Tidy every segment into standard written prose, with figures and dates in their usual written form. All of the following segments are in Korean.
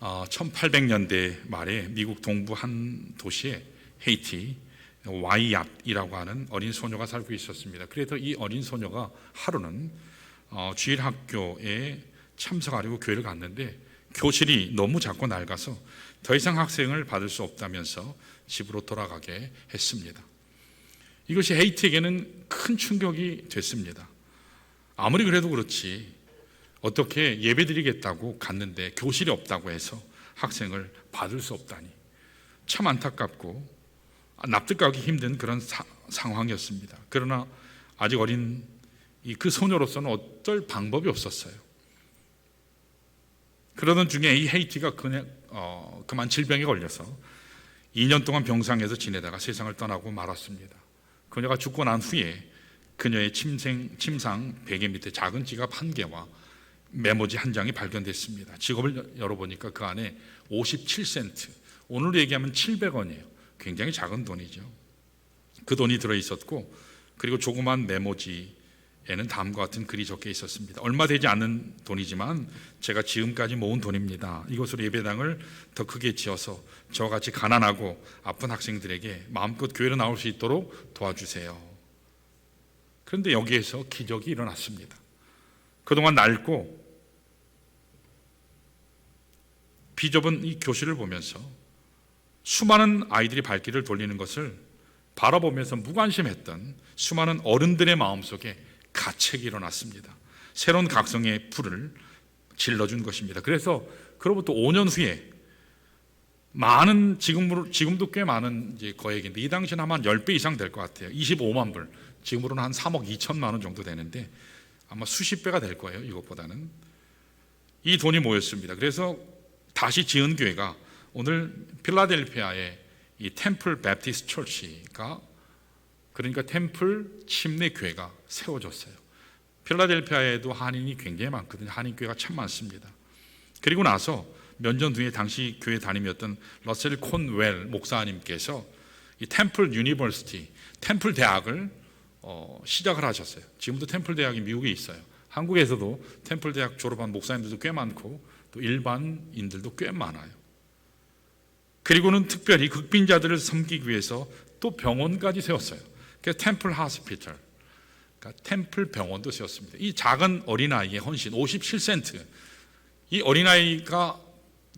1800년대 말에 미국 동부 한 도시에 헤이티 와이얏이라고 하는 어린 소녀가 살고 있었습니다. 그래서 이 어린 소녀가 하루는 주일 학교에 참석하려고 교회를 갔는데 교실이 너무 작고 낡아서 더 이상 학생을 받을 수 없다면서 집으로 돌아가게 했습니다. 이것이 헤이티에게는 큰 충격이 됐습니다. 아무리 그래도 그렇지 어떻게 예배드리겠다고 갔는데 교실이 없다고 해서 학생을 받을 수 없다니 참 안타깝고 납득하기 힘든 그런 상황이었습니다. 그러나 아직 어린 그 소녀로서는 어떨 방법이 없었어요. 그러던 중에 이 헤이티가 그만 질병에 걸려서 2년 동안 병상에서 지내다가 세상을 떠나고 말았습니다. 그녀가 죽고 난 후에 그녀의 침상 베개 밑에 작은 지갑 1개와 메모지 1장이 발견됐습니다. 지갑을 열어보니까 그 안에 57센트, 오늘로 얘기하면 700원이에요. 굉장히 작은 돈이죠. 그 돈이 들어있었고, 그리고 조그만 메모지에는 다음과 같은 글이 적혀 있었습니다. 얼마 되지 않는 돈이지만 제가 지금까지 모은 돈입니다. 이것으로 예배당을 더 크게 지어서 저와 같이 가난하고 아픈 학생들에게 마음껏 교회로 나올 수 있도록 도와주세요. 그런데 여기에서 기적이 일어났습니다. 그동안 낡고 비좁은 이 교실을 보면서 수많은 아이들이 발길을 돌리는 것을 바라보면서 무관심했던 수많은 어른들의 마음속에 가책이 일어났습니다. 새로운 각성의 불을 질러준 것입니다. 그래서 그로부터 5년 후에 많은 지금도 꽤 많은 이제 거액인데 이 당시는 아마 10배 이상 될 것 같아요. 25만 불. 지금으로는 한 3억 2천만 원 정도 되는데 아마 수십 배가 될 거예요. 이것보다는. 이 돈이 모였습니다. 그래서 다시 지은 교회가 오늘 필라델피아의 이 템플 베프티스트 처치가, 그러니까 템플 침례 교회가 세워졌어요. 필라델피아에도 한인이 굉장히 많거든요. 한인 교회가 참 많습니다. 그리고 나서 몇 년 뒤에 당시 교회 담임이었던 러셀 콘웰 목사님께서 이 템플 유니버시티, 템플 대학을 시작을 하셨어요. 지금도 템플 대학이 미국에 있어요. 한국에서도 템플 대학 졸업한 목사님들도 꽤 많고 또 일반인들도 꽤 많아요. 그리고는 특별히 극빈자들을 섬기기 위해서 또 병원까지 세웠어요. 그래서 템플 하스피털, 그러니까 템플 병원도 세웠습니다. 이 작은 어린아이의 헌신 57센트, 이 어린아이가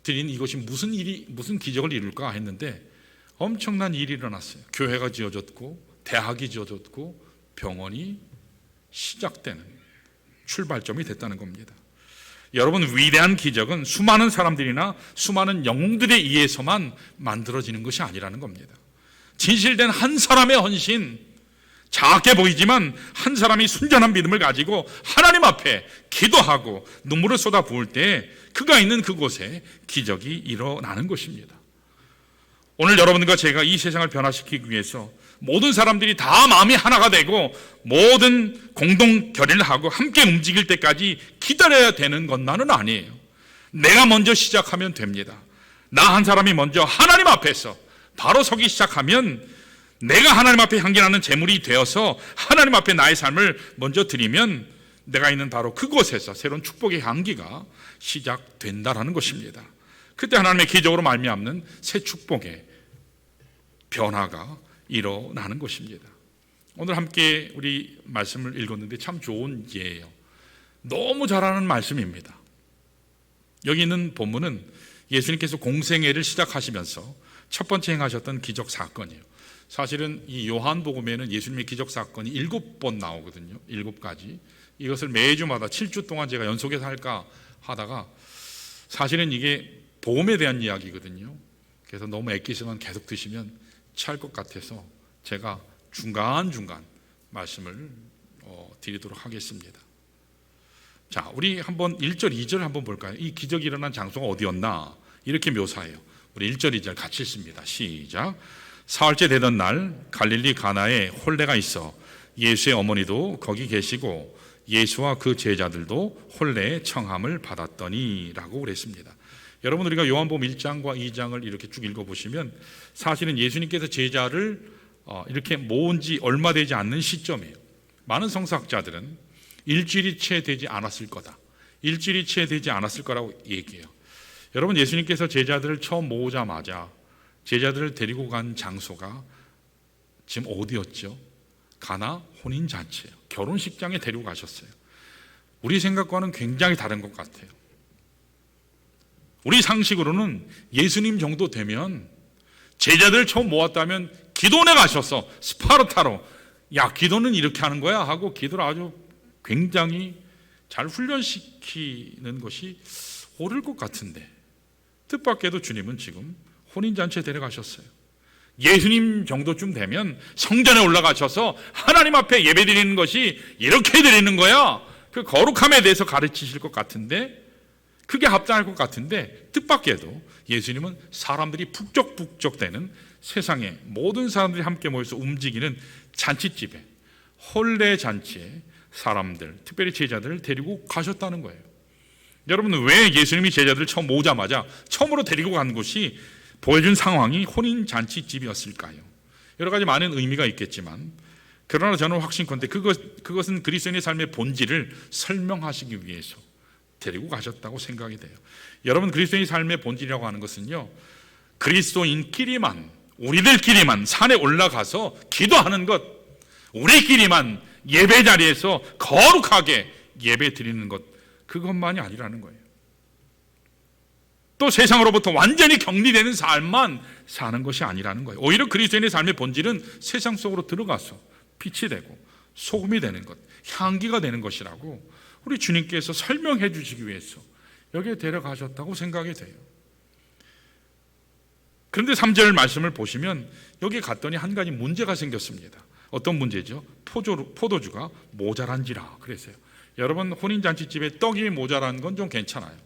드린 이것이 무슨 기적을 이룰까 했는데 엄청난 일이 일어났어요. 교회가 지어졌고 대학이 지어졌고 병원이 시작되는 출발점이 됐다는 겁니다. 여러분, 위대한 기적은 수많은 사람들이나 수많은 영웅들에 의해서만 만들어지는 것이 아니라는 겁니다. 진실된 한 사람의 헌신, 작게 보이지만 한 사람이 순전한 믿음을 가지고 하나님 앞에 기도하고 눈물을 쏟아부을 때 그가 있는 그곳에 기적이 일어나는 것입니다. 오늘 여러분과 제가 이 세상을 변화시키기 위해서 모든 사람들이 다 마음이 하나가 되고 모든 공동 결의를 하고 함께 움직일 때까지 기다려야 되는 것만은 아니에요. 내가 먼저 시작하면 됩니다. 나 한 사람이 먼저 하나님 앞에서 바로 서기 시작하면 내가 하나님 앞에 향기나는 제물이 되어서 하나님 앞에 나의 삶을 먼저 드리면 내가 있는 바로 그곳에서 새로운 축복의 향기가 시작된다라는 것입니다. 그때 하나님의 기적으로 말미암는 새 축복의 변화가 일어나는 것입니다. 오늘 함께 우리 말씀을 읽었는데 참 좋은 예예요. 너무 잘하는 말씀입니다. 여기 있는 본문은 예수님께서 공생애를 시작하시면서 첫 번째 행하셨던 기적 사건이에요. 사실은 이 요한복음에는 예수님의 기적 사건이 7번 나오거든요. 7가지. 이것을 매주마다 7주 동안 제가 연속해서 할까 하다가 사실은 이게 복음에 대한 이야기거든요. 그래서 너무 애끼시면 계속 드시면 취할 것 같아서 제가 중간중간 말씀을 드리도록 하겠습니다. 자, 우리 한번 1절, 2절 한번 볼까요? 이 기적이 일어난 장소가 어디였나? 이렇게 묘사해요. 우리 1절, 2절 같이 읽습니다. 시작. 사흘째 되던 날 갈릴리 가나에 혼례가 있어 예수의 어머니도 거기 계시고 예수와 그 제자들도 혼례의 청함을 받았더니 라고 그랬습니다. 여러분, 우리가 요한복음 1장과 2장을 이렇게 쭉 읽어보시면 사실은 예수님께서 제자를 이렇게 모은 지 얼마 되지 않는 시점이에요. 많은 성서학자들은 일주일이 채 되지 않았을 거다, 일주일이 채 되지 않았을 거라고 얘기해요. 여러분, 예수님께서 제자들을 처음 모으자마자 제자들을 데리고 간 장소가 지금 어디였죠? 가나 혼인잔치예요. 결혼식장에 데리고 가셨어요. 우리 생각과는 굉장히 다른 것 같아요. 우리 상식으로는 예수님 정도 되면 제자들 처음 모았다면 기도원에 가셔서 스파르타로 야, 기도는 이렇게 하는 거야 하고 기도를 아주 굉장히 잘 훈련시키는 것이 옳을 것 같은데, 뜻밖에도 주님은 지금 혼인잔치에 데려가셨어요. 예수님 정도쯤 되면 성전에 올라가셔서 하나님 앞에 예배 드리는 것이 이렇게 드리는 거야, 그 거룩함에 대해서 가르치실 것 같은데, 그게 합당할 것 같은데, 뜻밖에도 예수님은 사람들이 북적북적대는 세상에 모든 사람들이 함께 모여서 움직이는 잔치집에, 혼례 잔치에 사람들, 특별히 제자들을 데리고 가셨다는 거예요. 여러분, 왜 예수님이 제자들을 처음 모으자마자 처음으로 데리고 간 곳이 보여준 상황이 혼인 잔치집이었을까요? 여러 가지 많은 의미가 있겠지만, 그러나 저는 확신컨대 그것은 그리스도인의 삶의 본질을 설명하시기 위해서 데리고 가셨다고 생각이 돼요. 여러분, 그리스도인의 삶의 본질이라고 하는 것은요, 그리스도인끼리만, 우리들끼리만 산에 올라가서 기도하는 것, 우리끼리만 예배 자리에서 거룩하게 예배 드리는 것, 그것만이 아니라는 거예요. 또 세상으로부터 완전히 격리되는 삶만 사는 것이 아니라는 거예요. 오히려 그리스도인의 삶의 본질은 세상 속으로 들어가서 빛이 되고 소금이 되는 것, 향기가 되는 것이라고 우리 주님께서 설명해 주시기 위해서 여기에 데려가셨다고 생각이 돼요. 그런데 3절 말씀을 보시면 여기 갔더니 한 가지 문제가 생겼습니다. 어떤 문제죠? 포도주가 모자란지라 그랬어요. 여러분, 혼인잔치집에 떡이 모자란 건 좀 괜찮아요.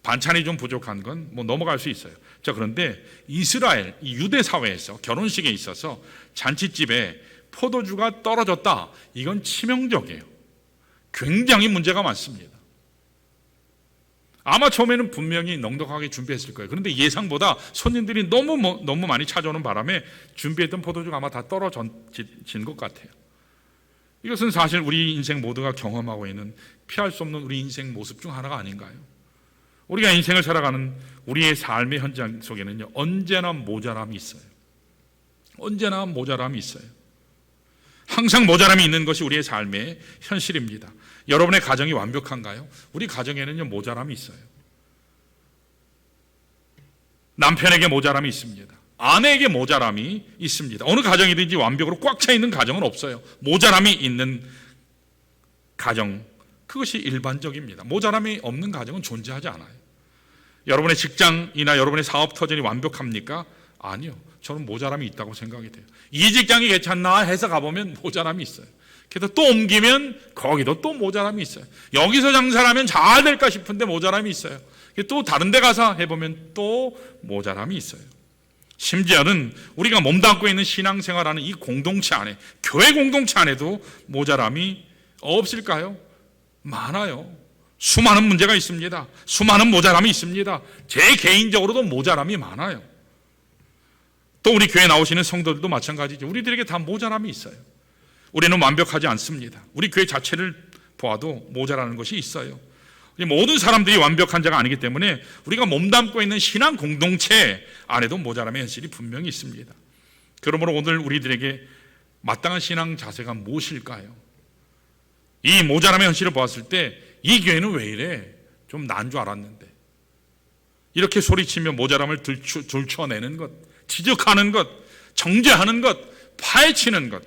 반찬이 좀 부족한 건 뭐 넘어갈 수 있어요. 자, 그런데 이스라엘, 이 유대 사회에서 결혼식에 있어서 잔치집에 포도주가 떨어졌다, 이건 치명적이에요. 굉장히 문제가 많습니다. 아마 처음에는 분명히 넉넉하게 준비했을 거예요. 그런데 예상보다 손님들이 너무 많이 찾아오는 바람에 준비했던 포도주가 아마 다 떨어진 것 같아요. 이것은 사실 우리 인생 모두가 경험하고 있는 피할 수 없는 우리 인생 모습 중 하나가 아닌가요? 우리가 인생을 살아가는 우리의 삶의 현장 속에는요, 언제나 모자람이 있어요. 언제나 모자람이 있어요. 항상 모자람이 있는 것이 우리의 삶의 현실입니다. 여러분의 가정이 완벽한가요? 우리 가정에는요, 모자람이 있어요. 남편에게 모자람이 있습니다. 아내에게 모자람이 있습니다. 어느 가정이든지 완벽으로 꽉 차 있는 가정은 없어요. 모자람이 있는 가정, 그것이 일반적입니다. 모자람이 없는 가정은 존재하지 않아요. 여러분의 직장이나 여러분의 사업 터전이 완벽합니까? 아니요. 저는 모자람이 있다고 생각이 돼요. 이 직장이 괜찮나 해서 가보면 모자람이 있어요. 그래서 또 옮기면 거기도 또 모자람이 있어요. 여기서 장사를 하면 잘 될까 싶은데 모자람이 있어요. 또 다른 데 가서 해보면 또 모자람이 있어요. 심지어는 우리가 몸담고 있는 신앙생활하는 이 공동체 안에, 교회 공동체 안에도 모자람이 없을까요? 많아요. 수많은 문제가 있습니다. 수많은 모자람이 있습니다. 제 개인적으로도 모자람이 많아요. 또 우리 교회 나오시는 성도들도 마찬가지죠. 우리들에게 다 모자람이 있어요. 우리는 완벽하지 않습니다. 우리 교회 자체를 보아도 모자라는 것이 있어요. 모든 사람들이 완벽한 자가 아니기 때문에 우리가 몸담고 있는 신앙 공동체 안에도 모자람의 현실이 분명히 있습니다. 그러므로 오늘 우리들에게 마땅한 신앙 자세가 무엇일까요? 이 모자람의 현실을 보았을 때 이 교회는 왜 이래? 좀 난 줄 알았는데. 이렇게 소리치며 모자람을 들춰내는 것, 지적하는 것, 정죄하는 것, 파헤치는 것,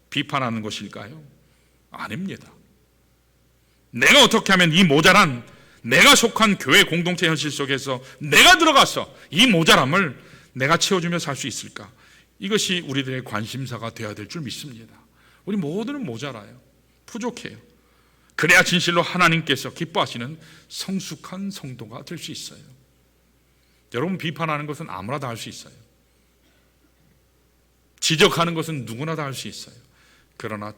비판하는 것일까요? 아닙니다. 내가 어떻게 하면 이 모자란, 내가 속한 교회 공동체 현실 속에서 내가 들어가서 이 모자람을 내가 채워주며 살 수 있을까? 이것이 우리들의 관심사가 되어야 될 줄 믿습니다. 우리 모두는 모자라요. 부족해요. 그래야 진실로 하나님께서 기뻐하시는 성숙한 성도가 될 수 있어요. 여러분, 비판하는 것은 아무나 다 할 수 있어요. 지적하는 것은 누구나 다 할 수 있어요. 그러나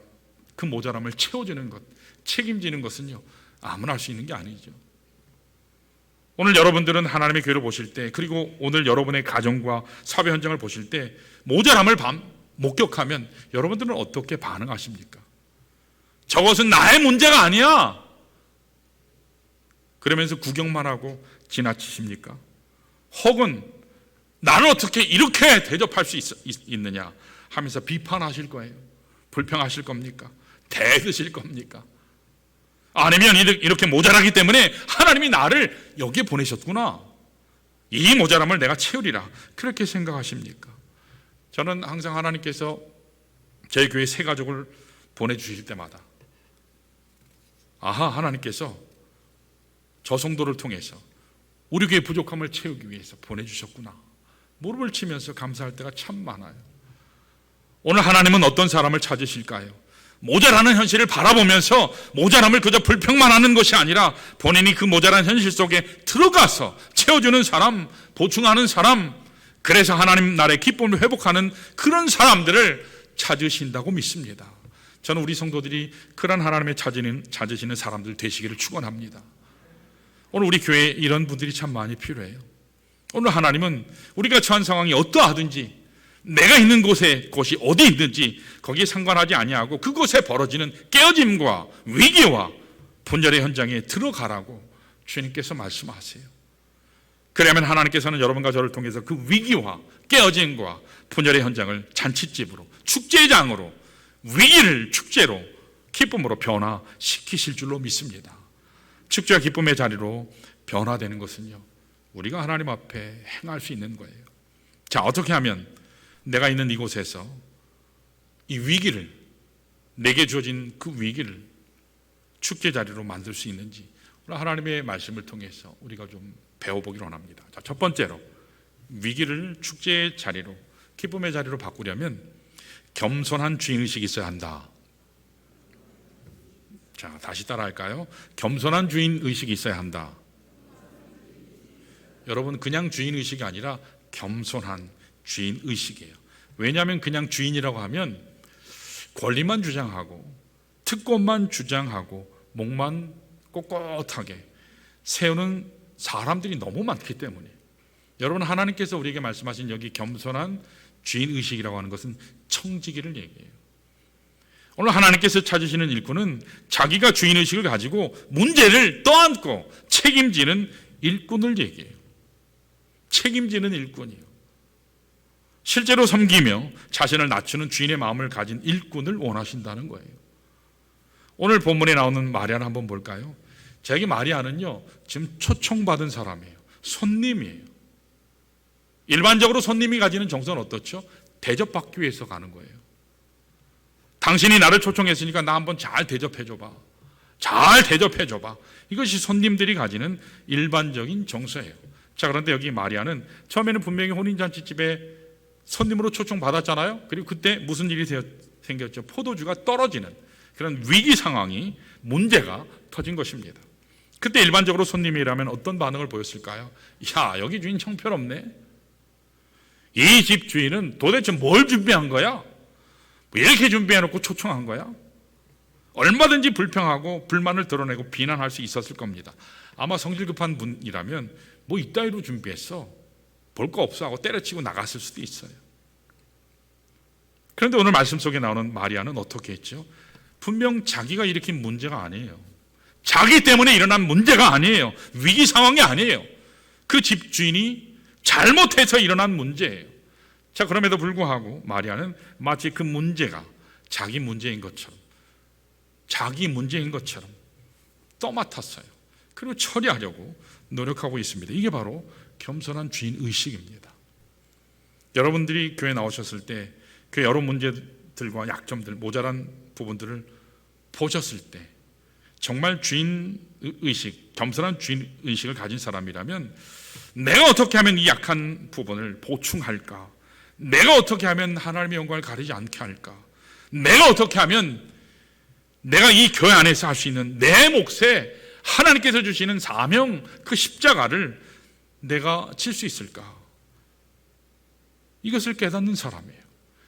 그 모자람을 채워주는 것, 책임지는 것은요, 아무나 할 수 있는 게 아니죠. 오늘 여러분들은 하나님의 교회를 보실 때, 그리고 오늘 여러분의 가정과 사회 현장을 보실 때 모자람을 목격하면 여러분들은 어떻게 반응하십니까? 저것은 나의 문제가 아니야, 그러면서 구경만 하고 지나치십니까? 혹은 나를 어떻게 이렇게 대접할 수 있느냐 하면서 비판하실 거예요. 불평하실 겁니까? 대드실 겁니까? 아니면 이렇게 모자라기 때문에 하나님이 나를 여기에 보내셨구나, 이 모자람을 내가 채우리라, 그렇게 생각하십니까? 저는 항상 하나님께서 저희 교회 새 가족을 보내주실 때마다 하나님께서 저 성도를 통해서 우리 교회 부족함을 채우기 위해서 보내주셨구나, 무릎을 치면서 감사할 때가 참 많아요. 오늘 하나님은 어떤 사람을 찾으실까요? 모자라는 현실을 바라보면서 모자람을 그저 불평만 하는 것이 아니라 본인이 그 모자란 현실 속에 들어가서 채워주는 사람, 보충하는 사람, 그래서 하나님 나라의 기쁨을 회복하는 그런 사람들을 찾으신다고 믿습니다. 저는 우리 성도들이 그런 하나님의 찾으시는 사람들 되시기를 축원합니다. 오늘 우리 교회에 이런 분들이 참 많이 필요해요. 오늘 하나님은 우리가 처한 상황이 어떠하든지 내가 있는 곳이 어디 있든지 거기에 상관하지 아니하고 그곳에 벌어지는 깨어짐과 위기와 분열의 현장에 들어가라고 주님께서 말씀하세요. 그러면 하나님께서는 여러분과 저를 통해서 그 위기와 깨어짐과 분열의 현장을 잔치집으로, 축제장으로, 위기를 축제로, 기쁨으로 변화시키실 줄로 믿습니다. 축제와 기쁨의 자리로 변화되는 것은요, 우리가 하나님 앞에 행할 수 있는 거예요. 자, 어떻게 하면 내가 있는 이곳에서 이 위기를, 내게 주어진 그 위기를 축제 자리로 만들 수 있는지 오늘 하나님의 말씀을 통해서 우리가 좀 배워보기를 원합니다. 자, 첫 번째로 위기를 축제의 자리로, 기쁨의 자리로 바꾸려면 겸손한 주인의식이 있어야 한다. 자, 다시 따라할까요? 겸손한 주인의식이 있어야 한다. 여러분, 그냥 주인의식이 아니라 겸손한 주인의식이에요. 왜냐하면 그냥 주인이라고 하면 권리만 주장하고 특권만 주장하고 목만 꼿꼿하게 세우는 사람들이 너무 많기 때문에, 여러분, 하나님께서 우리에게 말씀하신 여기 겸손한 주인의식이라고 하는 것은 청지기를 얘기해요. 오늘 하나님께서 찾으시는 일꾼은 자기가 주인의식을 가지고 문제를 떠안고 책임지는 일꾼을 얘기해요. 책임지는 일꾼이요. 실제로 섬기며 자신을 낮추는 주인의 마음을 가진 일꾼을 원하신다는 거예요. 오늘 본문에 나오는 마리아를 한번 볼까요? 저에게 마리아는요, 지금 초청받은 사람이에요. 손님이에요. 일반적으로 손님이 가지는 정서는 어떻죠? 대접받기 위해서 가는 거예요. 당신이 나를 초청했으니까 나 한번 잘 대접해줘봐. 잘 대접해줘봐. 이것이 손님들이 가지는 일반적인 정서예요. 자, 그런데 여기 마리아는 처음에는 분명히 혼인잔치집에 손님으로 초청받았잖아요. 그리고 그때 무슨 일이 생겼죠? 포도주가 떨어지는 그런 위기 상황이, 문제가 터진 것입니다. 그때 일반적으로 손님이라면 어떤 반응을 보였을까요? 야, 여기 주인 형편없네. 이 집 주인은 도대체 뭘 준비한 거야? 왜 이렇게 준비해놓고 초청한 거야? 얼마든지 불평하고 불만을 드러내고 비난할 수 있었을 겁니다. 아마 성질 급한 분이라면 뭐 이따위로 준비했어, 볼 거 없어 하고 때려치고 나갔을 수도 있어요. 그런데 오늘 말씀 속에 나오는 마리아는 어떻게 했죠? 분명 자기가 일으킨 문제가 아니에요. 자기 때문에 일어난 문제가 아니에요. 위기 상황이 아니에요. 그 집 주인이 잘못해서 일어난 문제예요. 자, 그럼에도 불구하고 마리아는 마치 그 문제가 자기 문제인 것처럼 떠맡았어요. 그리고 처리하려고 노력하고 있습니다. 이게 바로 겸손한 주인의식입니다. 여러분들이 교회 나오셨을 때 그 여러 문제들과 약점들, 모자란 부분들을 보셨을 때 정말 주인의식, 겸손한 주인의식을 가진 사람이라면 내가 어떻게 하면 이 약한 부분을 보충할까? 내가 어떻게 하면 하나님의 영광을 가리지 않게 할까? 내가 어떻게 하면 내가 이 교회 안에서 할 수 있는 내 몫에 하나님께서 주시는 사명, 그 십자가를 내가 칠 수 있을까? 이것을 깨닫는 사람이에요.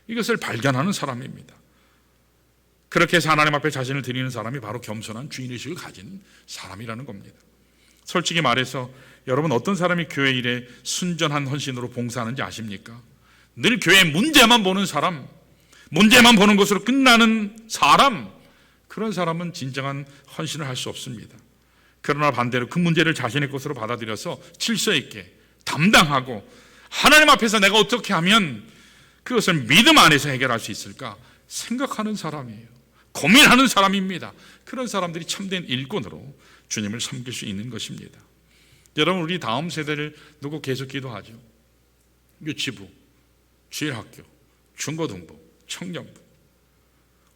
이것을 발견하는 사람입니다. 그렇게 해서 하나님 앞에 자신을 드리는 사람이 바로 겸손한 주인의식을 가진 사람이라는 겁니다. 솔직히 말해서 여러분, 어떤 사람이 교회 일에 순전한 헌신으로 봉사하는지 아십니까? 늘 교회 문제만 보는 사람, 문제만 보는 것으로 끝나는 사람, 그런 사람은 진정한 헌신을 할 수 없습니다. 그러나 반대로 그 문제를 자신의 것으로 받아들여서 질서 있게 담당하고 하나님 앞에서 내가 어떻게 하면 그것을 믿음 안에서 해결할 수 있을까 생각하는 사람이에요. 고민하는 사람입니다. 그런 사람들이 참된 일꾼으로 주님을 섬길 수 있는 것입니다. 여러분, 우리 다음 세대를 두고 계속 기도하죠. 유치부, 주일학교, 중고등부, 청년부,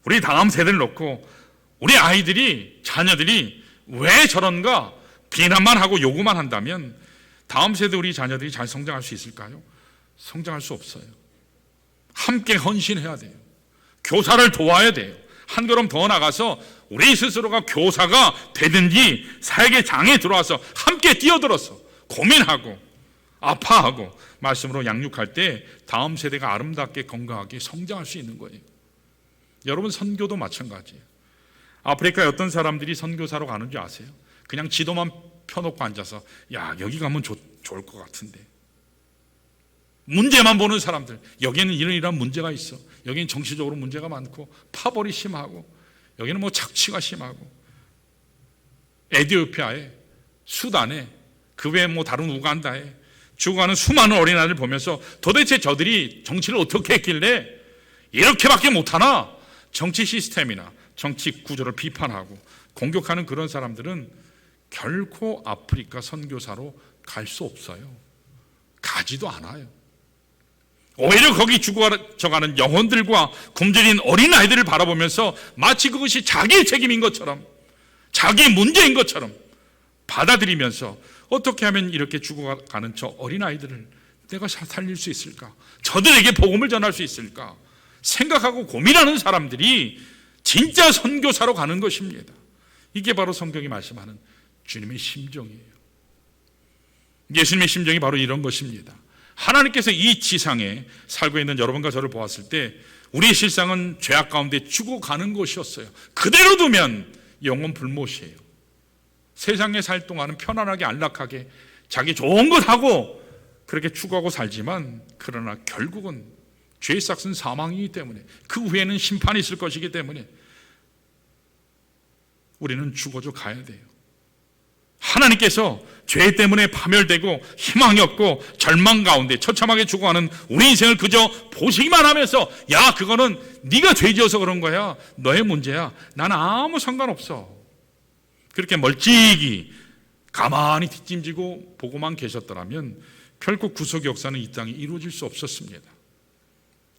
우리 다음 세대를 놓고 우리 아이들이, 자녀들이 왜 저런가 비난만 하고 요구만 한다면 다음 세대 우리 자녀들이 잘 성장할 수 있을까요? 성장할 수 없어요. 함께 헌신해야 돼요. 교사를 도와야 돼요. 한 걸음 더 나가서 우리 스스로가 교사가 되든지 사역의 장에 들어와서 함께 뛰어들어서 고민하고 아파하고 말씀으로 양육할 때 다음 세대가 아름답게 건강하게 성장할 수 있는 거예요. 여러분, 선교도 마찬가지예요. 아프리카에 어떤 사람들이 선교사로 가는 줄 아세요? 그냥 지도만 펴놓고 앉아서 야, 여기 가면 좋을 것 같은데, 문제만 보는 사람들, 여기에는 이런 문제가 있어, 여기는 정치적으로 문제가 많고 파벌이 심하고 여기는 뭐 착취가 심하고, 에티오피아에, 수단에, 그 외에 뭐 다른 우간다에 죽어가는 수많은 어린아이를 보면서 도대체 저들이 정치를 어떻게 했길래 이렇게밖에 못하나, 정치 시스템이나 정치 구조를 비판하고 공격하는 그런 사람들은 결코 아프리카 선교사로 갈 수 없어요. 가지도 않아요. 오히려 거기 죽어져가는 영혼들과 굶주린 어린아이들을 바라보면서 마치 그것이 자기의 책임인 것처럼, 자기의 문제인 것처럼 받아들이면서 어떻게 하면 이렇게 죽어가는 저 어린아이들을 내가 살릴 수 있을까, 저들에게 복음을 전할 수 있을까 생각하고 고민하는 사람들이 진짜 선교사로 가는 것입니다. 이게 바로 성경이 말씀하는 주님의 심정이에요. 예수님의 심정이 바로 이런 것입니다. 하나님께서 이 지상에 살고 있는 여러분과 저를 보았을 때 우리의 실상은 죄악 가운데 죽어가는 것이었어요. 그대로 두면 영원 불못이에요. 세상에 살 동안은 편안하게 안락하게 자기 좋은 것 하고 그렇게 추구하고 살지만, 그러나 결국은 죄의 삭은 사망이기 때문에, 그 후에는 심판이 있을 것이기 때문에 우리는 죽어져 가야 돼요. 하나님께서 죄 때문에 파멸되고 희망이 없고 절망 가운데 처참하게 죽어가는 우리 인생을 그저 보시기만 하면서, 야, 그거는 네가 죄 지어서 그런 거야, 너의 문제야, 나는 아무 상관없어, 그렇게 멀찍이 가만히 뒷짐지고 보고만 계셨더라면 결국 구속의 역사는 이 땅에 이루어질 수 없었습니다.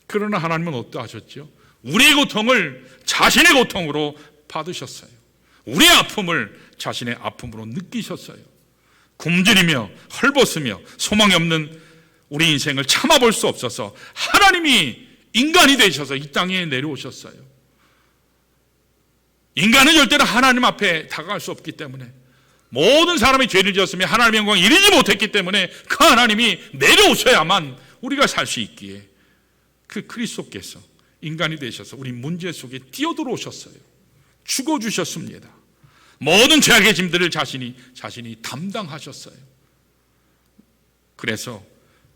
그러나 하나님은 어떠하셨죠? 우리의 고통을 자신의 고통으로 받으셨어요. 우리의 아픔을 자신의 아픔으로 느끼셨어요. 굶주리며 헐벗으며 소망이 없는 우리 인생을 참아볼 수 없어서 하나님이 인간이 되셔서 이 땅에 내려오셨어요. 인간은 절대로 하나님 앞에 다가갈 수 없기 때문에, 모든 사람이 죄를 지었으며 하나님의 영광을 이루지 못했기 때문에 그 하나님이 내려오셔야만 우리가 살 수 있기에 그 그리스도께서 인간이 되셔서 우리 문제 속에 뛰어들어오셨어요. 죽어주셨습니다. 모든 죄악의 짐들을 자신이 담당하셨어요. 그래서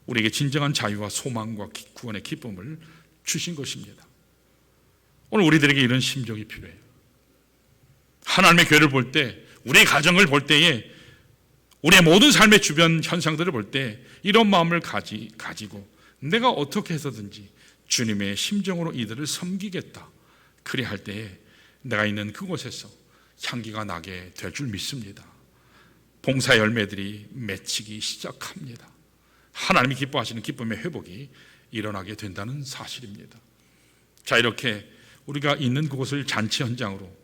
우리에게 진정한 자유와 소망과 구원의 기쁨을 주신 것입니다. 오늘 우리들에게 이런 심정이 필요해요. 하나님의 교회를 볼 때, 우리의 가정을 볼 때에, 우리의 모든 삶의 주변 현상들을 볼 때 이런 마음을 가지고 내가 어떻게 해서든지 주님의 심정으로 이들을 섬기겠다, 그리 할 때에 내가 있는 그곳에서 향기가 나게 될 줄 믿습니다. 봉사 열매들이 맺히기 시작합니다. 하나님이 기뻐하시는 기쁨의 회복이 일어나게 된다는 사실입니다. 자, 이렇게 우리가 있는 그곳을 잔치 현장으로,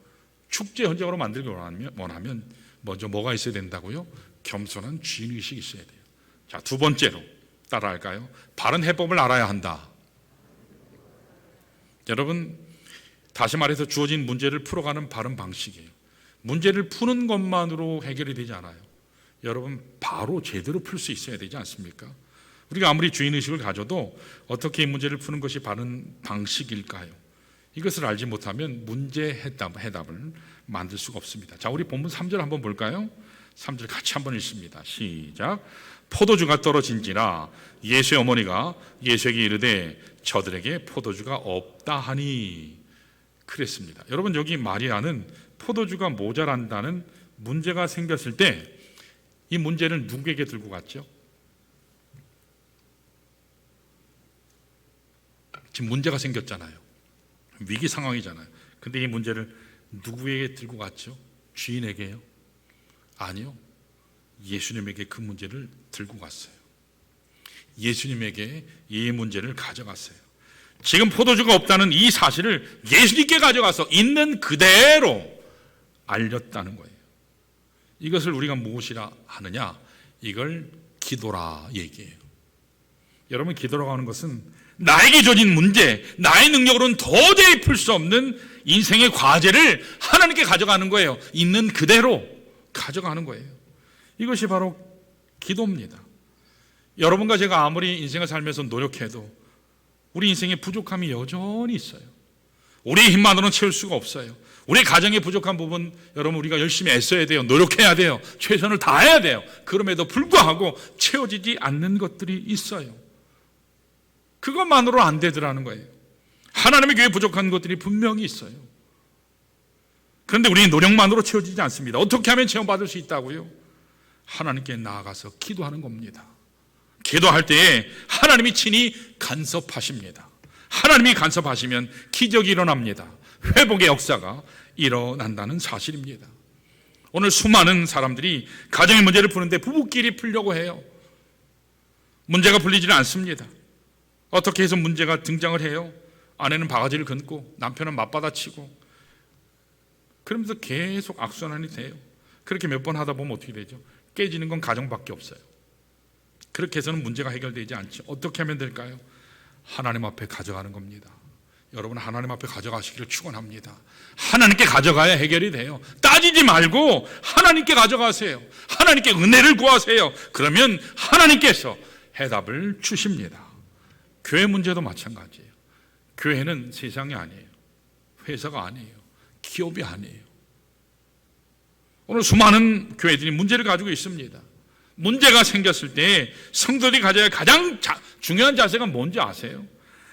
축제 현장으로 만들기 원하면 먼저 뭐가 있어야 된다고요? 겸손한 주인의식이 있어야 돼요. 자, 두 번째로 따라할까요? 바른 해법을 알아야 한다. 여러분, 다시 말해서 주어진 문제를 풀어가는 바른 방식이에요. 문제를 푸는 것만으로 해결이 되지 않아요. 여러분, 바로 제대로 풀 수 있어야 되지 않습니까? 우리가 아무리 주인의식을 가져도 어떻게 이 문제를 푸는 것이 바른 방식일까요? 이것을 알지 못하면 문제 해답을 만들 수가 없습니다. 자, 우리 본문 3절 한번 볼까요? 3절 같이 한번 읽습니다. 시작. 포도주가 떨어진지라 예수의 어머니가 예수에게 이르되 저들에게 포도주가 없다 하니, 그랬습니다. 여러분, 여기 마리아는 포도주가 모자란다는 문제가 생겼을 때 이 문제를 누구에게 들고 갔죠? 지금 문제가 생겼잖아요. 위기 상황이잖아요. 근데 이 문제를 누구에게 들고 갔죠? 주인에게요? 아니요. 예수님에게 그 문제를 들고 갔어요. 예수님에게 이 문제를 가져갔어요. 지금 포도주가 없다는 이 사실을 예수님께 가져가서 있는 그대로 알렸다는 거예요. 이것을 우리가 무엇이라 하느냐? 이걸 기도라 얘기해요. 여러분, 기도라고 하는 것은 나에게 주어진 문제, 나의 능력으로는 도저히 풀 수 없는 인생의 과제를 하나님께 가져가는 거예요. 있는 그대로 가져가는 거예요. 이것이 바로 기도입니다. 여러분과 제가 아무리 인생을 살면서 노력해도 우리 인생에 부족함이 여전히 있어요. 우리의 힘만으로는 채울 수가 없어요. 우리 가정의 부족한 부분, 여러분, 우리가 열심히 애써야 돼요. 노력해야 돼요. 최선을 다해야 돼요. 그럼에도 불구하고 채워지지 않는 것들이 있어요. 그것만으로 안 되더라는 거예요. 하나님의 교회에 부족한 것들이 분명히 있어요. 그런데 우리의 노력만으로 채워지지 않습니다. 어떻게 하면 체험받을 수 있다고요? 하나님께 나아가서 기도하는 겁니다. 기도할 때에 하나님이 친히 간섭하십니다. 하나님이 간섭하시면 기적이 일어납니다. 회복의 역사가 일어난다는 사실입니다. 오늘 수많은 사람들이 가정의 문제를 푸는데 부부끼리 풀려고 해요. 문제가 풀리지는 않습니다. 어떻게 해서 문제가 등장을 해요? 아내는 바가지를 긁고 남편은 맞받아치고 그러면서 계속 악순환이 돼요. 그렇게 몇 번 하다 보면 어떻게 되죠? 깨지는 건 가정밖에 없어요. 그렇게 해서는 문제가 해결되지 않죠. 어떻게 하면 될까요? 하나님 앞에 가져가는 겁니다. 여러분, 하나님 앞에 가져가시기를 축원합니다. 하나님께 가져가야 해결이 돼요. 따지지 말고 하나님께 가져가세요. 하나님께 은혜를 구하세요. 그러면 하나님께서 해답을 주십니다. 교회 문제도 마찬가지예요. 교회는 세상이 아니에요. 회사가 아니에요. 기업이 아니에요. 오늘 수많은 교회들이 문제를 가지고 있습니다. 문제가 생겼을 때 성도들이 가져야 가장 중요한 자세가 뭔지 아세요?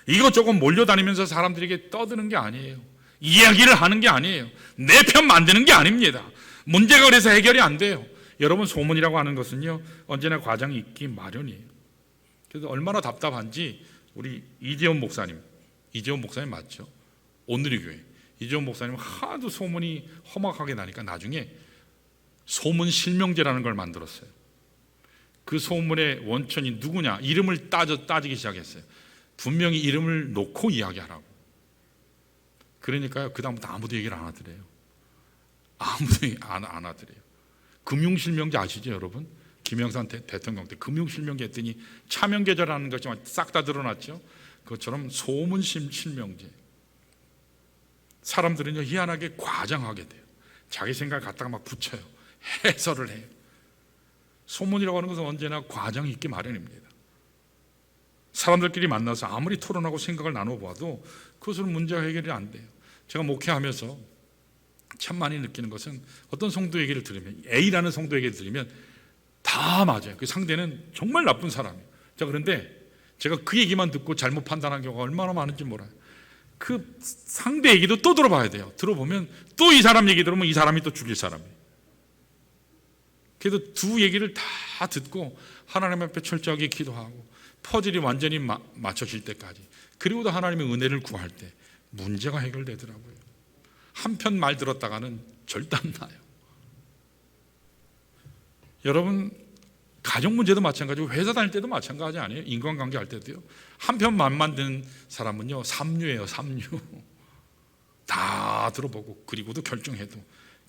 이것저것 몰려다니면서 사람들에게 떠드는 게 아니에요. 이야기를 하는 게 아니에요. 내 편 만드는 게 아닙니다. 문제가 그래서 해결이 안 돼요. 여러분, 소문이라고 하는 것은요, 언제나 과장이 있기 마련이에요. 그래서 얼마나 답답한지 우리 이재원 목사님 맞죠? 오늘의 교회 이재원 목사님 하도 소문이 험악하게 나니까 나중에 소문 실명제라는 걸 만들었어요. 그 소문의 원천이 누구냐 이름을 따지기 시작했어요. 분명히 이름을 놓고 이야기하라고. 그러니까요, 그 다음부터 아무도 얘기를 안 하더래요. 아무도 안 하더래요. 금융실명제 아시죠, 여러분? 김영삼 대통령 때 금융실명제 했더니 차명계좌라는 것이 싹 다 드러났죠. 그것처럼 소문실명제. 사람들은요, 희한하게 과장하게 돼요. 자기 생각을 갖다가 막 붙여요. 해설을 해요. 소문이라고 하는 것은 언제나 과장이 있기 마련입니다. 사람들끼리 만나서 아무리 토론하고 생각을 나눠봐도 그것으로 문제가 해결이 안 돼요. 제가 목회하면서 참 많이 느끼는 것은 어떤 성도 얘기를 들으면, A라는 성도 얘기를 들으면 다 맞아요. 그 상대는 정말 나쁜 사람이에요. 자, 그런데 제가 그 얘기만 듣고 잘못 판단한 경우가 얼마나 많은지 몰라요. 그 상대 얘기도 또 들어봐야 돼요. 들어보면 또 이 사람 얘기 들으면 이 사람이 또 죽일 사람이에요. 그래도 두 얘기를 다 듣고 하나님 앞에 철저하게 기도하고 퍼즐이 완전히 맞춰질 때까지, 그리고도 하나님의 은혜를 구할 때 문제가 해결되더라고요. 한편 말 들었다가는 절단 나요. 여러분, 가정 문제도 마찬가지고 회사 다닐 때도 마찬가지 아니에요? 인간관계 할 때도요. 한편 말 만드는 사람은요, 삼류예요. 삼류. 다 들어보고 그리고도 결정해도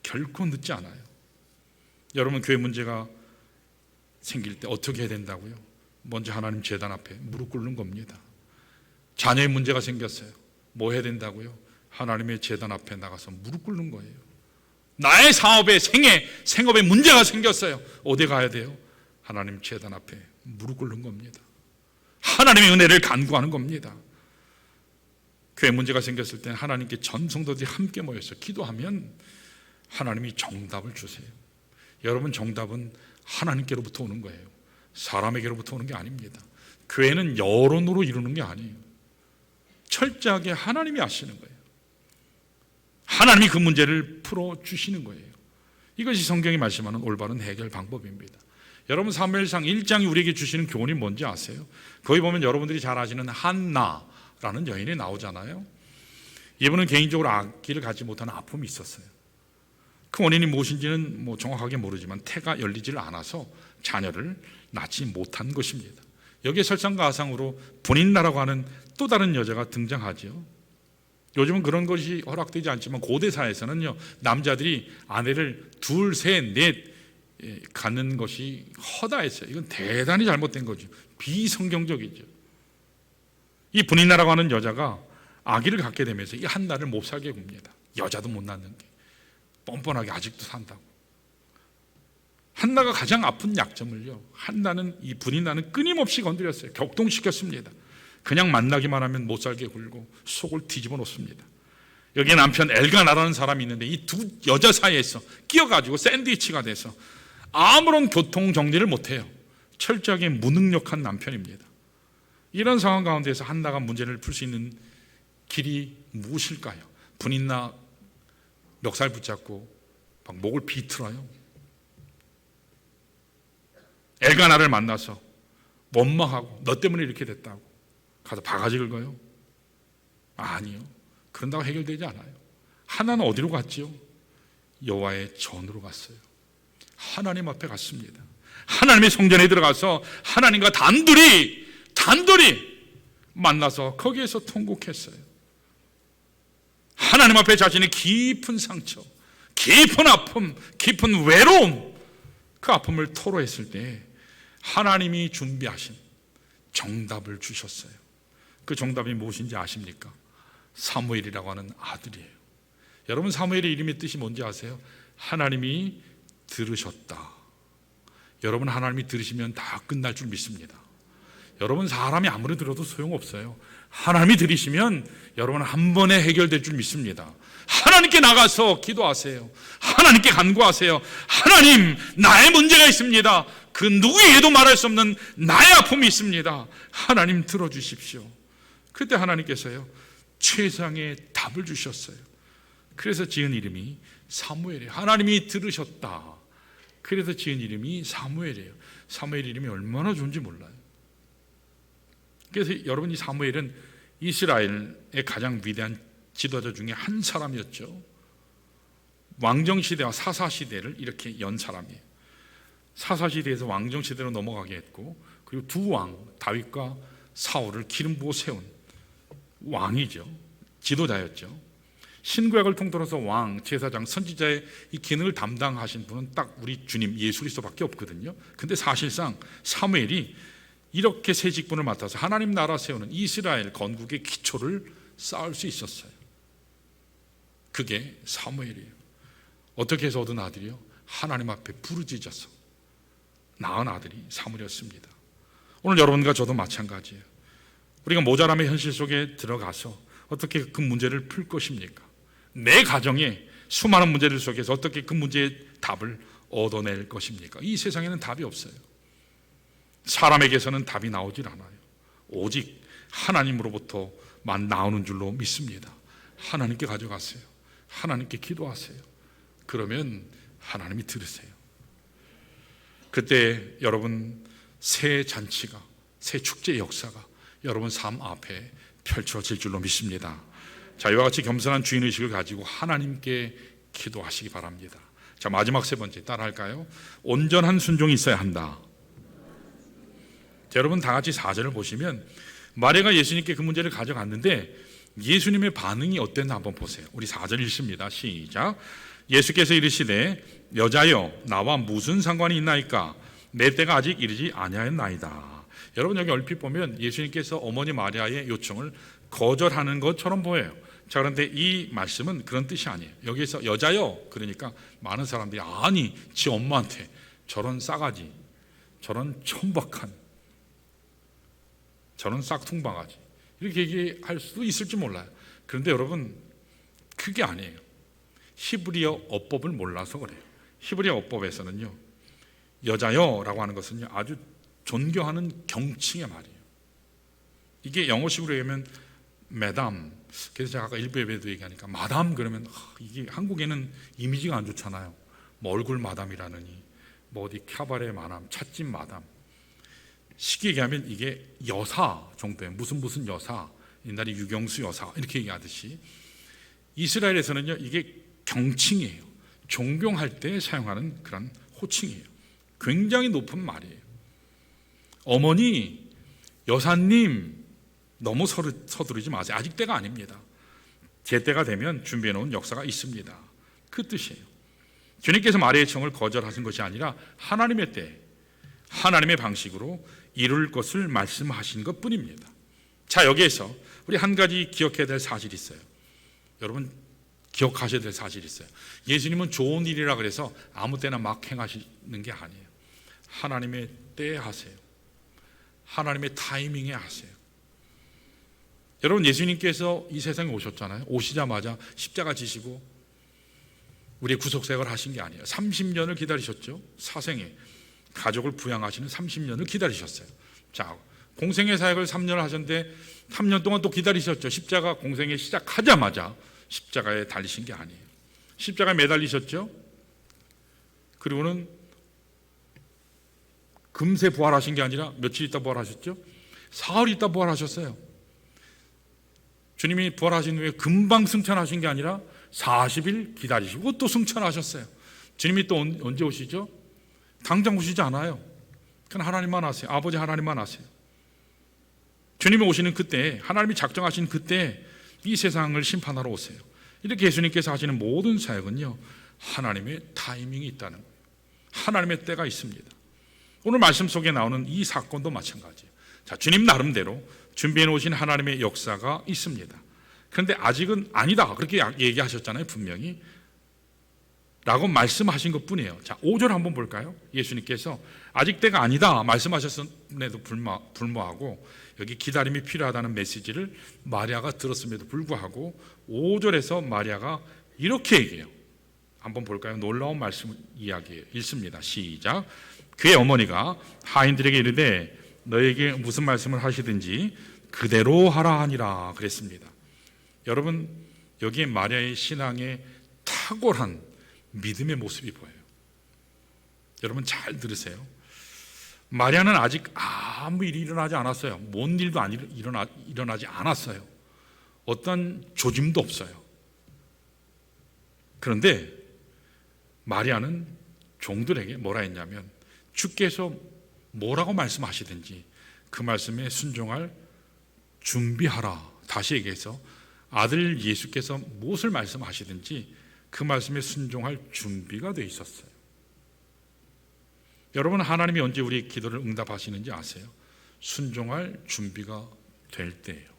결코 늦지 않아요. 여러분, 교회 문제가 생길 때 어떻게 해야 된다고요? 먼저 하나님 재단 앞에 무릎 꿇는 겁니다. 자녀의 문제가 생겼어요. 뭐 해야 된다고요? 하나님의 재단 앞에 나가서 무릎 꿇는 거예요. 나의 사업에 생업에 문제가 생겼어요. 어디 가야 돼요? 하나님 재단 앞에 무릎 꿇는 겁니다. 하나님의 은혜를 간구하는 겁니다. 교회 문제가 생겼을 때 하나님께 전 성도들이 함께 모여서 기도하면 하나님이 정답을 주세요. 여러분, 정답은 하나님께로부터 오는 거예요. 사람에게로부터 오는 게 아닙니다. 교회는 여론으로 이루는 게 아니에요. 철저하게 하나님이 아시는 거예요. 하나님이 그 문제를 풀어주시는 거예요. 이것이 성경이 말씀하는 올바른 해결 방법입니다. 여러분, 사무엘상 1장이 우리에게 주시는 교훈이 뭔지 아세요? 거기 보면 여러분들이 잘 아시는 한나가 라는 여인이 나오잖아요. 이분은 개인적으로 아기를 갖지 못하는 아픔이 있었어요. 그 원인이 무엇인지는 정확하게 모르지만 태가 열리지를 않아서 자녀를 낳지 못한 것입니다. 여기에 설상가상으로 분인나라고 하는 또 다른 여자가 등장하죠. 요즘은 그런 것이 허락되지 않지만 고대 사회에서는요, 남자들이 아내를 둘, 셋, 넷 갖는 것이 허다했어요. 이건 대단히 잘못된 거죠. 비성경적이죠. 이 분인나라고 하는 여자가 아기를 갖게 되면서 이 한나를 못 살게 굽니다. 여자도 못 낳는 게 뻔뻔하게 아직도 산다고. 한나가 가장 아픈 약점을요, 한나는 이 분인나는 끊임없이 건드렸어요. 격동시켰습니다. 그냥 만나기만 하면 못 살게 굴고 속을 뒤집어 놓습니다. 여기에 남편 엘가나라는 사람이 있는데 이 두 여자 사이에서 끼어가지고 샌드위치가 돼서 아무런 교통 정리를 못해요. 철저하게 무능력한 남편입니다. 이런 상황 가운데서 한나가 문제를 풀 수 있는 길이 무엇일까요? 분인나 멱살 붙잡고 막 목을 비틀어요. 엘가나를 만나서 원망하고 너 때문에 이렇게 됐다고 가서 바가지 긁어요? 아니요. 그런다고 해결되지 않아요. 하나는 어디로 갔지요? 여호와의 전으로 갔어요. 하나님 앞에 갔습니다. 하나님의 성전에 들어가서 하나님과 단둘이 만나서 거기에서 통곡했어요. 하나님 앞에 자신의 깊은 상처, 깊은 아픔, 깊은 외로움, 그 아픔을 토로했을 때 하나님이 준비하신 정답을 주셨어요. 그 정답이 무엇인지 아십니까? 사무엘이라고 하는 아들이에요. 여러분, 사무엘의 이름의 뜻이 뭔지 아세요? 하나님이 들으셨다. 여러분, 하나님이 들으시면 다 끝날 줄 믿습니다. 여러분, 사람이 아무리 들어도 소용없어요. 하나님이 들으시면 여러분은 한 번에 해결될 줄 믿습니다. 하나님께 나가서 기도하세요. 하나님께 간구하세요. 하나님, 나의 문제가 있습니다. 그 누구에게도 말할 수 없는 나의 아픔이 있습니다. 하나님 들어주십시오. 그때 하나님께서요, 최상의 답을 주셨어요. 그래서 지은 이름이 사무엘이에요. 하나님이 들으셨다. 그래서 지은 이름이 사무엘이에요. 사무엘 이름이 얼마나 좋은지 몰라요. 그래서 여러분, 이 사무엘은 이스라엘의 가장 위대한 지도자 중에 한 사람이었죠. 왕정시대와 사사시대를 이렇게 연 사람이에요. 사사시대에서 왕정시대로 넘어가게 했고, 그리고 두 왕, 다윗과 사울을 기름 부어 세운 왕이죠. 지도자였죠. 신구약을 통틀어서 왕, 제사장, 선지자의 이 기능을 담당하신 분은 딱 우리 주님 예수 그리스도밖에 없거든요. 근데 사실상 사무엘이 이렇게 세 직분을 맡아서 하나님 나라 세우는 이스라엘 건국의 기초를 쌓을 수 있었어요. 그게 사무엘이에요. 어떻게 해서 얻은 아들이요? 하나님 앞에 부르짖어서 낳은 아들이 사무엘이었습니다. 오늘 여러분과 저도 마찬가지예요. 우리가 모자람의 현실 속에 들어가서 어떻게 그 문제를 풀 것입니까? 내 가정에 수많은 문제들 속에서 어떻게 그 문제의 답을 얻어낼 것입니까? 이 세상에는 답이 없어요. 사람에게서는 답이 나오질 않아요. 오직 하나님으로부터만 나오는 줄로 믿습니다. 하나님께 가져가세요. 하나님께 기도하세요. 그러면 하나님이 들으세요. 그때 여러분, 새 잔치가, 새 축제 역사가 여러분 삶 앞에 펼쳐질 줄로 믿습니다. 자, 이와 같이 겸손한 주인의식을 가지고 하나님께 기도하시기 바랍니다. 자, 마지막 세 번째 따라할까요? 온전한 순종이 있어야 한다. 자, 여러분 다 같이 4절을 보시면 마리아가 예수님께 그 문제를 가져갔는데 예수님의 반응이 어땠나 한번 보세요. 우리 4절 읽습니다. 시작. 예수께서 이르시되 여자여, 나와 무슨 상관이 있나이까? 내 때가 아직 이르지 아니하였나이다. 여러분, 여기 얼핏 보면 예수님께서 어머니 마리아의 요청을 거절하는 것처럼 보여요. 자, 그런데 이 말씀은 그런 뜻이 아니에요. 여기서 여자여, 그러니까 많은 사람들이 아니, 지 엄마한테 저런 싸가지, 저런 천박한, 저런 싹퉁바가지, 이렇게 얘기할 수도 있을지 몰라요. 그런데 여러분, 그게 아니에요. 히브리어 어법을 몰라서 그래요. 히브리어 어법에서는요, 여자여라고 하는 것은요, 아주 존경하는 경칭의 말이에요. 이게 영어식으로 얘기하면 매담. 그래서 제가 아까 일부 예배도 얘기하니까 마담 그러면 이게 한국에는 이미지가 안 좋잖아요. 뭐 얼굴 마담이라느니, 뭐 어디 캬바레 마담, 찻집 마담. 쉽게 얘기하면 이게 여사 정도예요. 무슨 여사, 옛날에 유경수 여사 이렇게 얘기하듯이 이스라엘에서는요 이게 경칭이에요. 존경할 때 사용하는 그런 호칭이에요. 굉장히 높은 말이에요. 어머니, 여사님 너무 서두르지 마세요. 아직 때가 아닙니다. 제 때가 되면 준비해 놓은 역사가 있습니다. 그 뜻이에요. 주님께서 마리아의 청을 거절하신 것이 아니라 하나님의 때, 하나님의 방식으로 이룰 것을 말씀하신 것뿐입니다. 자, 여기에서 우리 한 가지 기억해야 될 사실이 있어요. 여러분 기억하셔야 될 사실이 있어요. 예수님은 좋은 일이라 그래서 아무 때나 막 행하시는 게 아니에요. 하나님의 때에 하세요. 하나님의 타이밍에 하세요. 여러분 예수님께서 이 세상에 오셨잖아요. 오시자마자 십자가 지시고 우리의 구속생활을 하신 게 아니에요. 30년을 기다리셨죠. 사생에 가족을 부양하시는 30년을 기다리셨어요. 자, 공생의 사역을 3년을 하셨는데 3년 동안 또 기다리셨죠. 십자가 공생에 시작하자마자 십자가에 달리신 게 아니에요. 십자가에 매달리셨죠. 그리고는 금세 부활하신 게 아니라 며칠 있다 부활하셨죠. 사흘 있다 부활하셨어요. 주님이 부활하신 후에 금방 승천하신 게 아니라 40일 기다리시고 또 승천하셨어요. 주님이 또 언제 오시죠? 당장 오시지 않아요. 그건 하나님만 아세요. 아버지 하나님만 아세요. 주님이 오시는 그때, 하나님이 작정하신 그때 이 세상을 심판하러 오세요. 이렇게 예수님께서 하시는 모든 사역은요 하나님의 타이밍이 있다는 거예요. 하나님의 때가 있습니다. 오늘 말씀 속에 나오는 이 사건도 마찬가지예요. 자, 주님 나름대로 준비해 놓으신 하나님의 역사가 있습니다. 그런데 아직은 아니다 그렇게 얘기하셨잖아요. 분명히 라고 말씀하신 것뿐이에요. 자, 5절 한번 볼까요? 예수님께서 아직 때가 아니다 말씀하셨음에도 불구하고 여기 기다림이 필요하다는 메시지를 마리아가 들었음에도 불구하고 5절에서 마리아가 이렇게 얘기해요. 한번 볼까요? 놀라운 말씀 이야기예요. 읽습니다. 시작. 그의 어머니가 하인들에게 이르되 너에게 무슨 말씀을 하시든지 그대로 하라 하니라 그랬습니다. 여러분 여기에 마리아의 신앙의 탁월한 믿음의 모습이 보여요. 여러분 잘 들으세요. 마리아는 아직 아무 일이 일어나지 않았어요. 뭔 일도 일어나지 않았어요. 어떤 조짐도 없어요. 그런데 마리아는 종들에게 뭐라 했냐면 주께서 뭐라고 말씀하시든지 그 말씀에 순종할 준비하라. 다시 얘기해서 아들 예수께서 무엇을 말씀하시든지 그 말씀에 순종할 준비가 되어 있었어요. 여러분 하나님이 언제 우리 기도를 응답하시는지 아세요? 순종할 준비가 될 때예요.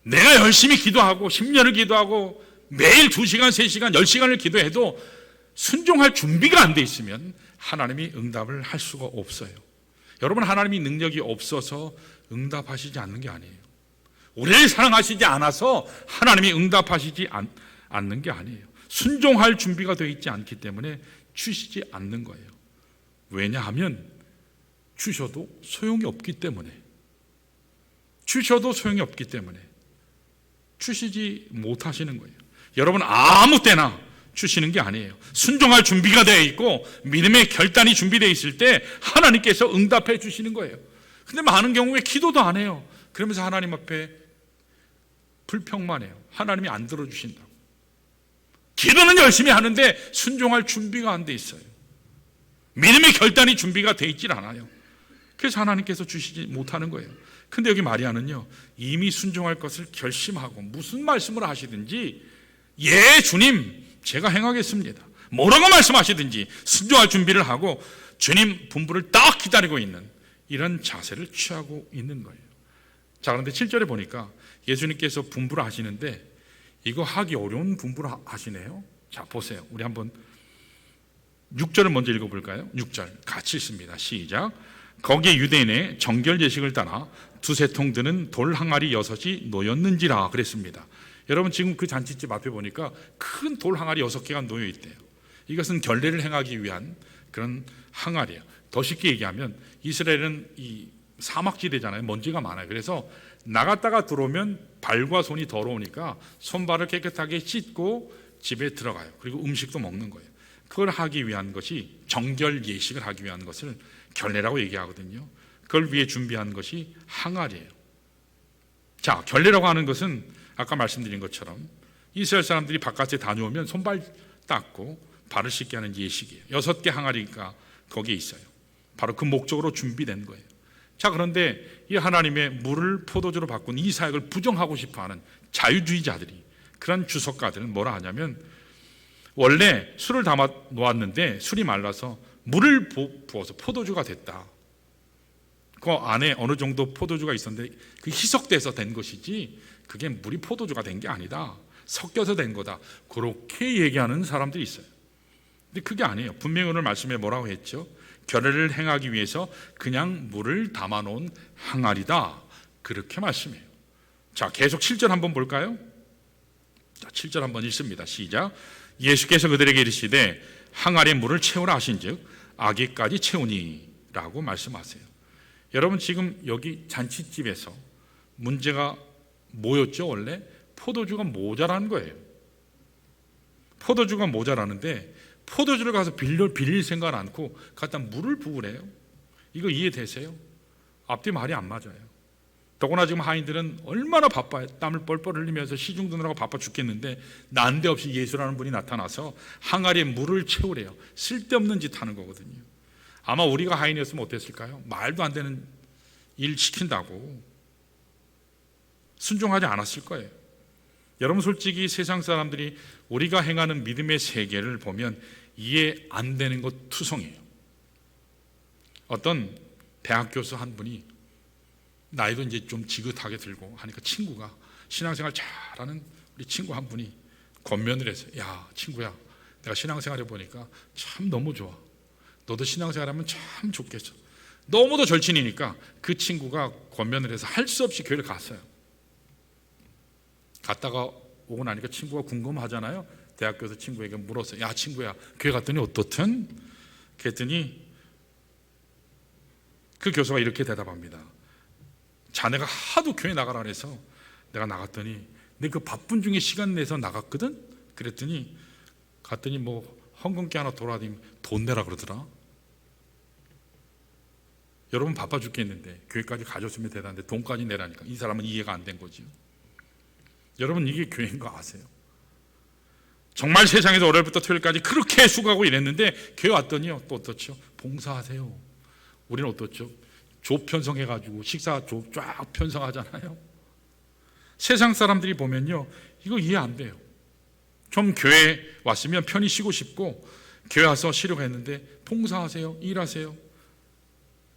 내가 열심히 기도하고 10년을 기도하고 매일 2시간, 3시간, 10시간을 기도해도 순종할 준비가 안 돼 있으면 하나님이 응답을 할 수가 없어요. 여러분 하나님이 능력이 없어서 응답하시지 않는 게 아니에요. 우리를 사랑하시지 않아서 하나님이 응답하시지 않는 게 아니에요. 순종할 준비가 되어 있지 않기 때문에 주시지 않는 거예요. 왜냐하면 주셔도 소용이 없기 때문에 주시지 못하시는 거예요. 여러분 아무 때나 주시는 게 아니에요. 순종할 준비가 되어 있고 믿음의 결단이 준비되어 있을 때 하나님께서 응답해 주시는 거예요. 근데 많은 경우에 기도도 안 해요. 그러면서 하나님 앞에 불평만 해요. 하나님이 안 들어주신다고. 기도는 열심히 하는데 순종할 준비가 안 돼 있어요. 믿음의 결단이 준비가 돼 있질 않아요. 그래서 하나님께서 주시지 못하는 거예요. 근데 여기 마리아는요 이미 순종할 것을 결심하고 무슨 말씀을 하시든지 예 주님 제가 행하겠습니다. 뭐라고 말씀하시든지 순종할 준비를 하고 주님 분부를 딱 기다리고 있는 이런 자세를 취하고 있는 거예요. 자, 그런데 7절에 보니까 예수님께서 분부를 하시는데 이거 하기 어려운 분부를 하시네요. 자, 보세요. 우리 한번 6절을 먼저 읽어볼까요? 6절 같이 읽습니다. 시작. 거기에 유대인의 정결 예식을 따라 두세 통 드는 돌 항아리 6이 놓였는지라 그랬습니다. 여러분 지금 그 잔치집 앞에 보니까 큰 돌 항아리 6개가 놓여 있대요. 이것은 결례를 행하기 위한 그런 항아리예요. 더 쉽게 얘기하면 이스라엘은 이 사막지대잖아요. 먼지가 많아요. 그래서 나갔다가 들어오면 발과 손이 더러우니까 손발을 깨끗하게 씻고 집에 들어가요. 그리고 음식도 먹는 거예요. 그걸 하기 위한 것이 정결 예식을 하기 위한 것을 결례라고 얘기하거든요. 그걸 위해 준비한 것이 항아리예요. 자, 결례라고 하는 것은 아까 말씀드린 것처럼 이스라엘 사람들이 바깥에 다녀오면 손발 닦고 발을 씻게 하는 예식이에요. 6개 항아리가 거기에 있어요. 바로 그 목적으로 준비된 거예요. 자, 그런데 이 하나님의 물을 포도주로 바꾼 이 사역을 부정하고 싶어하는 자유주의자들이, 그런 주석가들은 뭐라 하냐면, 원래 술을 담아 놓았는데 술이 말라서 물을 부어서 포도주가 됐다. 그 안에 어느 정도 포도주가 있었는데 그 희석돼서 된 것이지 그게 물이 포도주가 된 게 아니다. 섞여서 된 거다. 그렇게 얘기하는 사람들이 있어요. 근데 그게 아니에요. 분명히 오늘 말씀에 뭐라고 했죠? 결례를 행하기 위해서 그냥 물을 담아놓은 항아리다. 그렇게 말씀해요. 자, 계속 7절 한번 볼까요? 자, 7절 한번 읽습니다. 시작. 예수께서 그들에게 이르시되 항아리에 물을 채우라 하신즉 아기까지 채우니 라고 말씀하세요. 여러분, 지금 여기 잔치집에서 문제가 뭐였죠? 원래 포도주가 모자란 거예요. 포도주가 모자라는데 포도주를 가서 빌릴 생각을 않고 갖다 물을 부으래요. 이거 이해되세요? 앞뒤 말이 안 맞아요. 더구나 지금 하인들은 얼마나 바빠요. 땀을 뻘뻘 흘리면서 시중 드느라고 바빠 죽겠는데 난데없이 예수라는 분이 나타나서 항아리에 물을 채우래요. 쓸데없는 짓 하는 거거든요. 아마 우리가 하인이었으면 어땠을까요? 말도 안 되는 일 시킨다고 순종하지 않았을 거예요. 여러분, 솔직히 세상 사람들이 우리가 행하는 믿음의 세계를 보면 이해 안 되는 것 투성이에요. 어떤 대학 교수 한 분이 나이도 이제 좀 지긋하게 들고 하니까 친구가, 신앙생활 잘하는 우리 친구 한 분이 권면을 했어요. 야, 친구야, 내가 신앙생활 해보니까 참 너무 좋아. 너도 신앙생활 하면 참 좋겠어. 너무도 절친이니까 그 친구가 권면을 해서 할 수 없이 교회를 갔어요. 갔다가 오고 나니까 친구가 궁금하잖아요. 대학교에서 친구에게 물었어요. 야, 친구야, 교회 갔더니 어떻든? 그랬더니 그 교수가 이렇게 대답합니다. 자네가 하도 교회 나가라 그래서 내가 나갔더니 내 그 바쁜 중에 시간 내서 나갔거든? 그랬더니 갔더니 뭐 헌금기 하나 돌아다니면 돈 내라 그러더라. 여러분, 바빠 죽겠는데 교회까지 가줬으면 대단한데 돈까지 내라니까 이 사람은 이해가 안 된 거죠. 여러분, 이게 교회인 거 아세요? 정말 세상에서 월요일부터 토요일까지 그렇게 수고하고 일했는데 교회 왔더니요, 또 어떻죠? 봉사하세요. 우리는 어떻죠? 조 편성해가지고 식사 쫙 편성하잖아요. 세상 사람들이 보면요, 이거 이해 안 돼요. 좀 교회 왔으면 편히 쉬고 싶고 교회 와서 쉬려고 했는데 봉사하세요, 일하세요.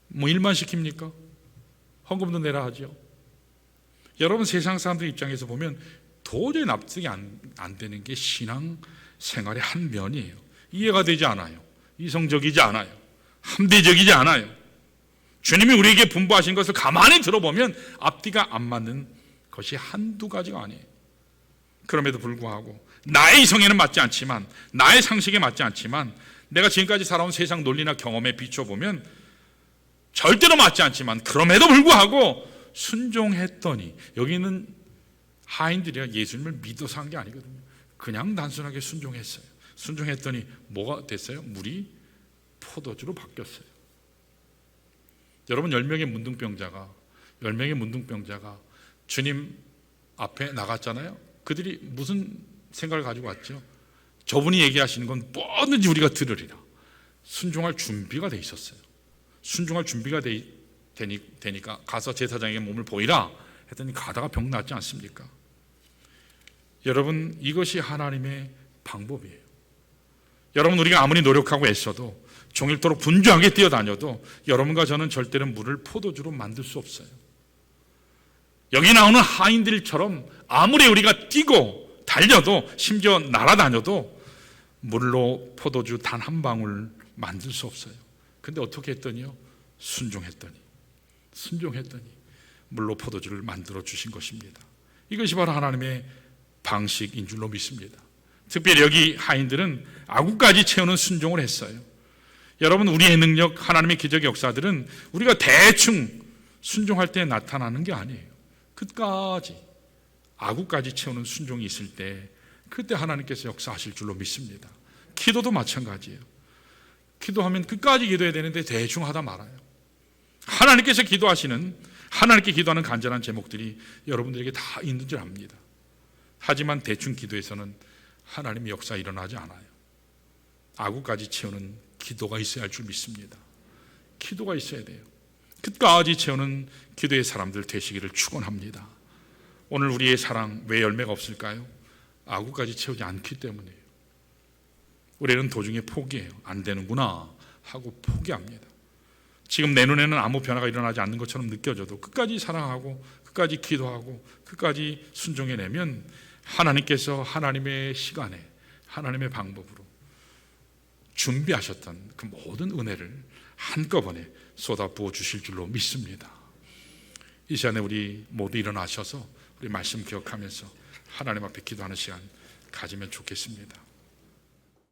뭐 일만 시킵니까? 헌금도 내라 하죠. 여러분, 세상 사람들 입장에서 보면 도저히 납득이 안 되는 게 신앙 생활의 한 면이에요. 이해가 되지 않아요. 이성적이지 않아요. 합리적이지 않아요. 주님이 우리에게 분부하신 것을 가만히 들어보면 앞뒤가 안 맞는 것이 한두 가지가 아니에요. 그럼에도 불구하고 나의 이성에는 맞지 않지만, 나의 상식에 맞지 않지만, 내가 지금까지 살아온 세상 논리나 경험에 비춰보면 절대로 맞지 않지만 그럼에도 불구하고 순종했더니, 여기는 하인들이야 예수님을 믿어서 한 게 아니거든요. 그냥 단순하게 순종했어요. 순종했더니 뭐가 됐어요? 물이 포도주로 바뀌었어요. 여러분, 10명의 문둥병자가 주님 앞에 나갔잖아요. 그들이 무슨 생각을 가지고 왔죠? 저분이 얘기하시는 건 뭐든지 우리가 들으리라. 순종할 준비가 돼 있었어요. 순종할 준비가 되니까 가서 제사장에게 몸을 보이라 했더니 가다가 병 낫지 않습니까? 여러분, 이것이 하나님의 방법이에요. 여러분, 우리가 아무리 노력하고 애써도, 종일토록 분주하게 뛰어다녀도 여러분과 저는 절대로 물을 포도주로 만들 수 없어요. 여기 나오는 하인들처럼 아무리 우리가 뛰고 달려도, 심지어 날아다녀도 물로 포도주 단 한 방울 만들 수 없어요. 근데 어떻게 했더니요? 순종했더니 물로 포도주를 만들어 주신 것입니다. 이것이 바로 하나님의 방식인 줄로 믿습니다. 특별히 여기 하인들은 아구까지 채우는 순종을 했어요. 여러분, 우리의 능력, 하나님의 기적의 역사들은 우리가 대충 순종할 때 나타나는 게 아니에요. 끝까지, 아구까지 채우는 순종이 있을 때 그때 하나님께서 역사하실 줄로 믿습니다. 기도도 마찬가지예요. 기도하면 끝까지 기도해야 되는데 대충 하다 말아요. 하나님께서 기도하시는, 하나님께 기도하는 간절한 제목들이 여러분들에게 다 있는 줄 압니다. 하지만 대충 기도에서는 하나님의 역사 일어나지 않아요. 아구까지 채우는 기도가 있어야 할 줄 믿습니다. 기도가 있어야 돼요. 끝까지 채우는 기도의 사람들 되시기를 축원합니다. 오늘 우리의 사랑 왜 열매가 없을까요? 아구까지 채우지 않기 때문이에요. 우리는 도중에 포기해요. 안 되는구나 하고 포기합니다. 지금 내 눈에는 아무 변화가 일어나지 않는 것처럼 느껴져도 끝까지 사랑하고 끝까지 기도하고 끝까지 순종해내면 하나님께서 하나님의 시간에 하나님의 방법으로 준비하셨던 그 모든 은혜를 한꺼번에 쏟아부어 주실 줄로 믿습니다. 이 시간에 우리 모두 일어나셔서 우리 말씀 기억하면서 하나님 앞에 기도하는 시간 가지면 좋겠습니다.